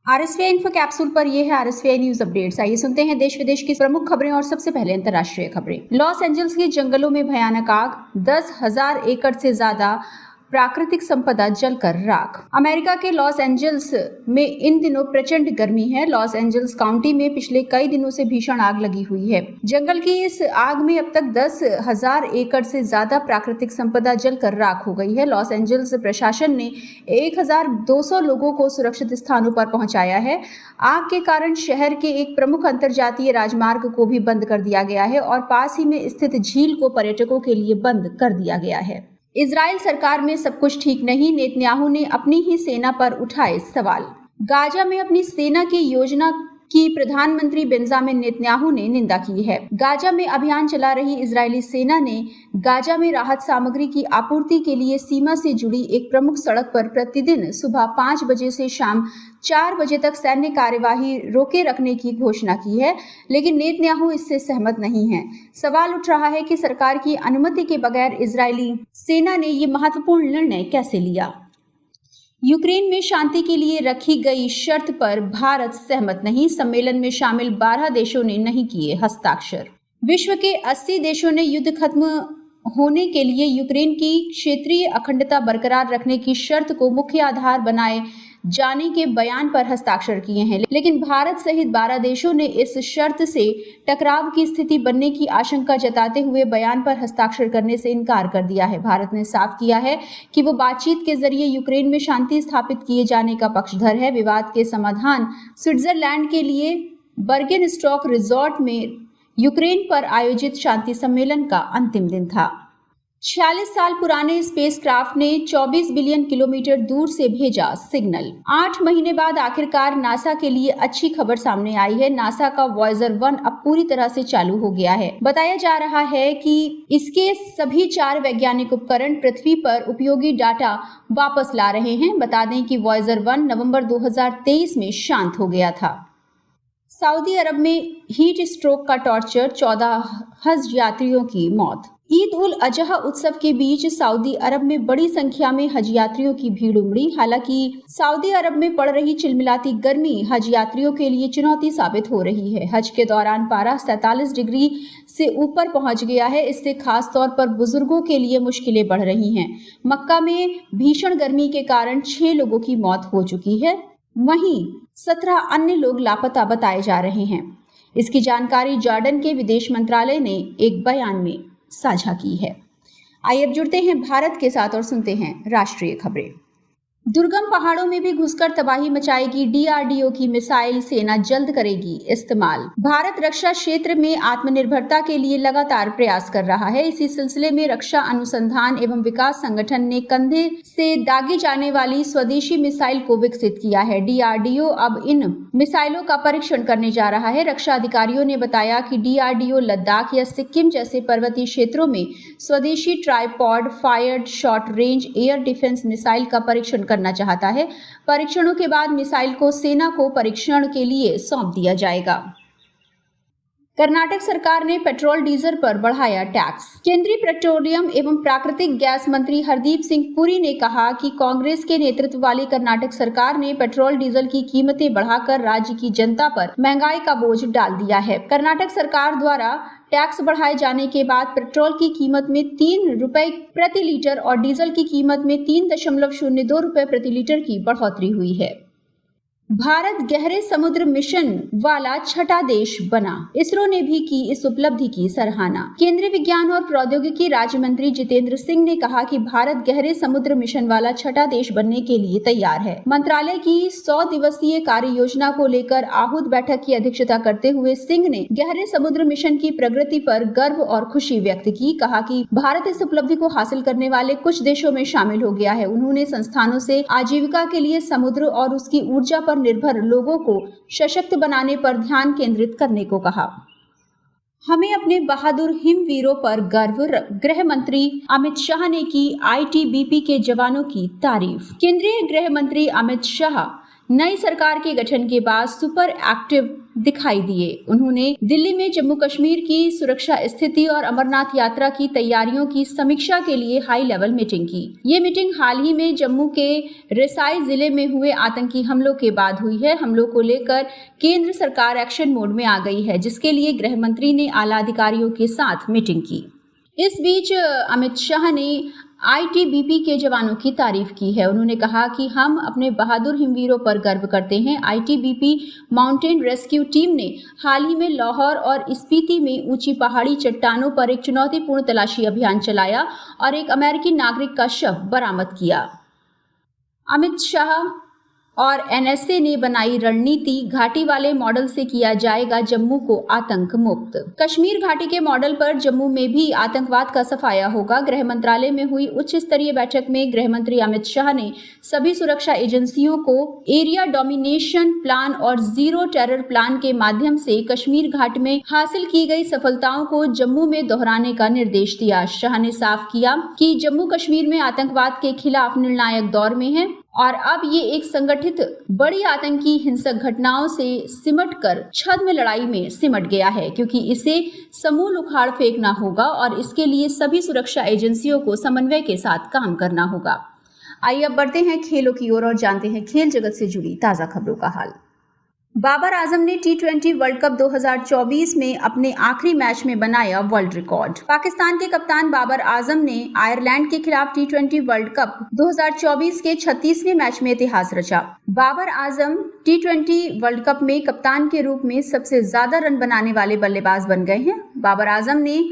आरएसवीआई info capsule पर ये है आरएसवीआई न्यूज अपडेट्स। आइए सुनते हैं देश विदेश की प्रमुख खबरें और सबसे पहले अंतर्राष्ट्रीय खबरें। लॉस एंजल्स के जंगलों में भयानक आग, 10,000 एकड़ से ज्यादा प्राकृतिक संपदा जलकर राख। अमेरिका के लॉस एंजल्स में इन दिनों प्रचंड गर्मी है। लॉस एंजल्स काउंटी में पिछले कई दिनों से भीषण आग लगी हुई है। जंगल की इस आग में अब तक 10,000 एकड़ से ज्यादा प्राकृतिक संपदा जलकर राख हो गई है। लॉस एंजल्स प्रशासन ने 1,200 लोगों को सुरक्षित स्थानों पर पहुंचाया है। आग के कारण शहर के एक प्रमुख अंतरजातीय राजमार्ग को भी बंद कर दिया गया है और पास ही में स्थित झील को पर्यटकों के लिए बंद कर दिया गया है। इजराइल सरकार में सब कुछ ठीक नहीं, नेतन्याहू ने अपनी ही सेना पर उठाए सवाल। गाजा में अपनी सेना की योजना की प्रधानमंत्री बेंजामिन नेतन्याहू ने निंदा की है। गाजा में अभियान चला रही इजरायली सेना ने गाजा में राहत सामग्री की आपूर्ति के लिए सीमा से जुड़ी एक प्रमुख सड़क पर प्रतिदिन सुबह 5 बजे से शाम 4 बजे तक सैन्य कार्यवाही रोके रखने की घोषणा की है, लेकिन नेतन्याहू इससे सहमत नहीं है। सवाल उठ रहा है कि सरकार की अनुमति के बगैर इजरायली सेना ने ये महत्वपूर्ण निर्णय कैसे लिया। यूक्रेन में शांति के लिए रखी गई शर्त पर भारत सहमत नहीं, सम्मेलन में शामिल 12 देशों ने नहीं किए हस्ताक्षर। विश्व के 80 देशों ने युद्ध खत्म होने के लिए यूक्रेन की क्षेत्रीय अखंडता बरकरार रखने की शर्त को मुख्य आधार बनाए जाने के बयान पर हस्ताक्षर किए हैं, लेकिन भारत सहित 12 देशों ने इस शर्त से टकराव की स्थिति बनने की आशंका जताते हुए बयान पर हस्ताक्षर करने से इनकार कर दिया है। भारत ने साफ किया है कि वो बातचीत के जरिए यूक्रेन में शांति स्थापित किए जाने का पक्षधर है। विवाद के समाधान स्विट्जरलैंड के लिए बर्गेनस्टॉक रिजॉर्ट में यूक्रेन पर आयोजित शांति सम्मेलन का अंतिम दिन था। 46 साल पुराने स्पेसक्राफ्ट ने 24 बिलियन किलोमीटर दूर से भेजा सिग्नल। 8 महीने बाद आखिरकार नासा के लिए अच्छी खबर सामने आई है। नासा का वॉयेजर 1 अब पूरी तरह से चालू हो गया है। बताया जा रहा है कि इसके सभी 4 वैज्ञानिक उपकरण पृथ्वी पर उपयोगी डाटा वापस ला रहे हैं। बता दें कि वॉयेजर 1 नवंबर 2023 में शांत हो गया था। सऊदी अरब में हीट स्ट्रोक का टॉर्चर, 14 हज यात्रियों की मौत। ईद उल अजहा उत्सव के बीच सऊदी अरब में बड़ी संख्या में हज यात्रियों की भीड़ उमड़ी। हालांकि सऊदी अरब में पड़ रही चिलमिलाती गर्मी हज यात्रियों के लिए चुनौती साबित हो रही है। हज के दौरान पारा 47 डिग्री से ऊपर पहुंच गया है। इससे खास तौर पर बुजुर्गों के लिए मुश्किलें बढ़ रही हैं। मक्का में भीषण गर्मी के कारण 6 लोगों की मौत हो चुकी है, वहीं 17 अन्य लोग लापता बताए जा रहे हैं। इसकी जानकारी जॉर्डन के विदेश मंत्रालय ने एक बयान में साझा की है। आइए अब जुड़ते हैं भारत के साथ और सुनते हैं राष्ट्रीय खबरें। दुर्गम पहाड़ों में भी घुसकर तबाही मचाएगी डीआरडीओ की मिसाइल, सेना जल्द करेगी इस्तेमाल। भारत रक्षा क्षेत्र में आत्मनिर्भरता के लिए लगातार प्रयास कर रहा है। इसी सिलसिले में रक्षा अनुसंधान एवं विकास संगठन ने कंधे से दागी जाने वाली स्वदेशी मिसाइल को विकसित किया है। डीआरडीओ अब इन मिसाइलों का परीक्षण करने जा रहा है। रक्षा अधिकारियों ने बताया कि डीआरडीओ लद्दाख या सिक्किम जैसे पर्वतीय क्षेत्रों में स्वदेशी tripod fired short range air defence missile का परीक्षण करना चाहता है। परीक्षणों के बाद मिसाइल को सेना को परीक्षण के लिए सौंप दिया जाएगा। कर्नाटक सरकार ने पेट्रोल डीजल पर बढ़ाया टैक्स। केंद्रीय पेट्रोलियम एवं प्राकृतिक गैस मंत्री हरदीप सिंह पुरी ने कहा कि कांग्रेस के नेतृत्व वाली कर्नाटक सरकार ने पेट्रोल डीजल की कीमतें बढ़ाकर राज्य की जनता पर महंगाई का बोझ डाल दिया है। कर्नाटक सरकार द्वारा टैक्स बढ़ाए जाने के बाद पेट्रोल की कीमत में 3 रुपए प्रति लीटर और डीजल की कीमत में 3.02 रुपए प्रति लीटर की बढ़ोतरी हुई है। भारत गहरे समुद्र मिशन वाला छठा देश बना। इसरो ने भी की इस उपलब्धि की सराहना। केंद्रीय विज्ञान और प्रौद्योगिकी राज्य मंत्री जितेंद्र सिंह ने कहा कि भारत गहरे समुद्र मिशन वाला छठा देश बनने के लिए तैयार है। मंत्रालय की 100 दिवसीय कार्य योजना को लेकर आहूत बैठक की अध्यक्षता करते हुए सिंह ने गहरे समुद्र मिशन की प्रगति पर गर्व और खुशी व्यक्त की। कहा कि भारत इस उपलब्धि को हासिल करने वाले कुछ देशों में शामिल हो गया है। उन्होंने संस्थानों से आजीविका के लिए समुद्र और उसकी ऊर्जा पर निर्भर लोगों को सशक्त बनाने पर ध्यान केंद्रित करने को कहा। हमें अपने बहादुर हिमवीरों पर गर्व, गृह मंत्री अमित शाह ने की आईटीबीपी के जवानों की तारीफ। केंद्रीय गृह मंत्री अमित शाह नई सरकार के गठन के बाद सुपर एक्टिव दिखाई दिए। उन्होंने दिल्ली में जम्मू कश्मीर की सुरक्षा स्थिति और अमरनाथ यात्रा की तैयारियों की समीक्षा के लिए हाई लेवल मीटिंग की। ये मीटिंग हाल ही में जम्मू के रिसाई जिले में हुए आतंकी हमलों के बाद हुई है। हमलों को लेकर केंद्र सरकार एक्शन मोड में आ गई है, जिसके लिए गृह मंत्री ने आला अधिकारियों के साथ मीटिंग की। इस बीच अमित शाह ने आईटीबीपी के जवानों की तारीफ की है। उन्होंने कहा कि हम अपने बहादुर हिमवीरों पर गर्व करते हैं। आईटीबीपी माउंटेन रेस्क्यू टीम ने हाल ही में लाहौर और स्पीति में ऊंची पहाड़ी चट्टानों पर एक चुनौतीपूर्ण तलाशी अभियान चलाया और एक अमेरिकी नागरिक का शव बरामद किया। अमित शाह और एनएसए ने बनाई रणनीति, घाटी वाले मॉडल से किया जाएगा जम्मू को आतंक मुक्त। कश्मीर घाटी के मॉडल पर जम्मू में भी आतंकवाद का सफाया होगा। गृह मंत्रालय में हुई उच्च स्तरीय बैठक में गृह मंत्री अमित शाह ने सभी सुरक्षा एजेंसियों को एरिया डोमिनेशन प्लान और जीरो टेरर प्लान के माध्यम से कश्मीर घाटी में हासिल की गई सफलताओं को जम्मू में दोहराने का निर्देश दिया। शाह ने साफ किया कि जम्मू कश्मीर में आतंकवाद के खिलाफ निर्णायक दौर में है और अब ये एक संगठित बड़ी आतंकी हिंसक घटनाओं से सिमटकर छद्म लड़ाई में सिमट गया है, क्योंकि इसे समूल उखाड़ फेंकना होगा और इसके लिए सभी सुरक्षा एजेंसियों को समन्वय के साथ काम करना होगा। आइए अब बढ़ते हैं खेलों की ओर और जानते हैं खेल जगत से जुड़ी ताजा खबरों का हाल। बाबर आजम ने टी20 वर्ल्ड कप 2024 में अपने आखिरी मैच में बनाया वर्ल्ड रिकॉर्ड। पाकिस्तान के कप्तान बाबर आजम ने आयरलैंड के खिलाफ टी20 वर्ल्ड कप 2024 के 36वें मैच में इतिहास रचा। बाबर आजम टी20 वर्ल्ड कप में कप्तान के रूप में सबसे ज्यादा रन बनाने वाले बल्लेबाज बन गए हैं। बाबर आजम ने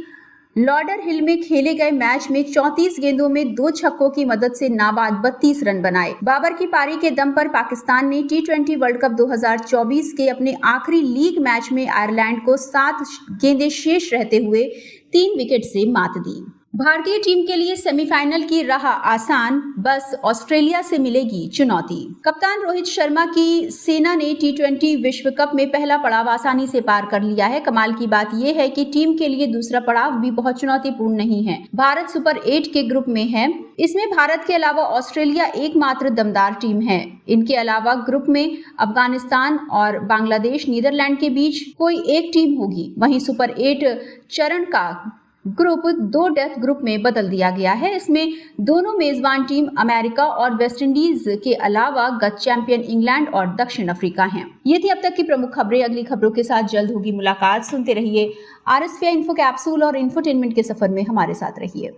लॉर्डर हिल में खेले गए मैच में 34 गेंदों में 2 छक्कों की मदद से नाबाद 32 रन बनाए। बाबर की पारी के दम पर पाकिस्तान ने टी20 वर्ल्ड कप 2024 के अपने आखिरी लीग मैच में आयरलैंड को 7 गेंदें शेष रहते हुए 3 विकेट से मात दी। भारतीय टीम के लिए सेमीफाइनल की राह आसान, बस ऑस्ट्रेलिया से मिलेगी चुनौती। कप्तान रोहित शर्मा की सेना ने टी20 विश्व कप में पहला पड़ाव आसानी से पार कर लिया है। कमाल की बात यह है कि टीम के लिए दूसरा पड़ाव भी बहुत चुनौतीपूर्ण नहीं है। भारत सुपर 8 के ग्रुप में है। इसमें भारत के अलावा ऑस्ट्रेलिया एकमात्र दमदार टीम है। इनके अलावा ग्रुप में अफगानिस्तान और बांग्लादेश, नीदरलैंड के बीच कोई एक टीम होगी। वहीं सुपर 8 चरण का ग्रुप 2 डेथ ग्रुप में बदल दिया गया है। इसमें दोनों मेजबान टीम अमेरिका और वेस्टइंडीज के अलावा गत चैंपियन इंग्लैंड और दक्षिण अफ्रीका हैं। ये थी अब तक की प्रमुख खबरें। अगली खबरों के साथ जल्द होगी मुलाकात। सुनते रहिए RSVI इन्फो कैप्सूल और इंफोटेनमेंट के सफर में हमारे साथ रहिए।